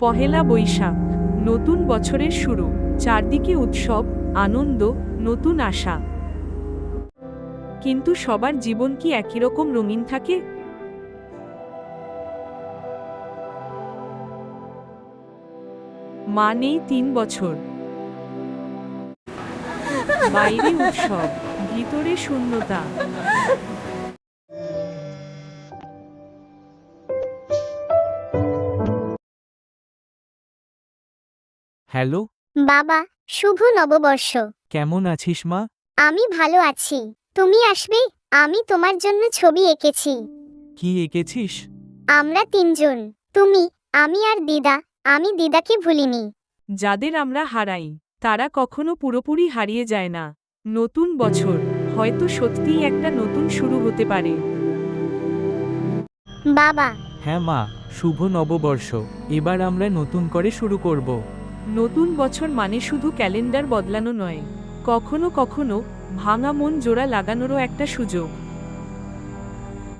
পহেলা বৈশাখ, নতুন বছরের শুরু, চারদিকে উৎসব, আনন্দ, নতুন আশা। কিন্তু সবার জীবন কি একই রকম রঙিন থাকে? মা নেই 3 বছর। বাইরে উৎসব, ভিতরে শূন্যতা। হ্যালো, বাবা, শুভ নববর্ষ। কেমন আছিস মা? আমি ভালো আছি। তুমি আসবে? আমি তোমার জন্য ছবি এঁকেছি। কি এঁকেছিস? আমরা তিনজন, তুমি, আমি আর দিদা। আমি দিদাকে ভুলিনি। যাদের আমরা হারাই তারা কখনো পুরোপুরি হারিয়ে যায় না। নতুন বছর হয়তো সত্যিই একটা নতুন শুরু হতে পারে। বাবা, হ্যাঁ মা, শুভ নববর্ষ। এবার আমরা নতুন করে শুরু করব। নতুন বছর মানে শুধু ক্যালেন্ডার বদলানো নয়, কখনো কখনো ভাঙা মন জোড়া লাগানোরও একটা সুযোগ।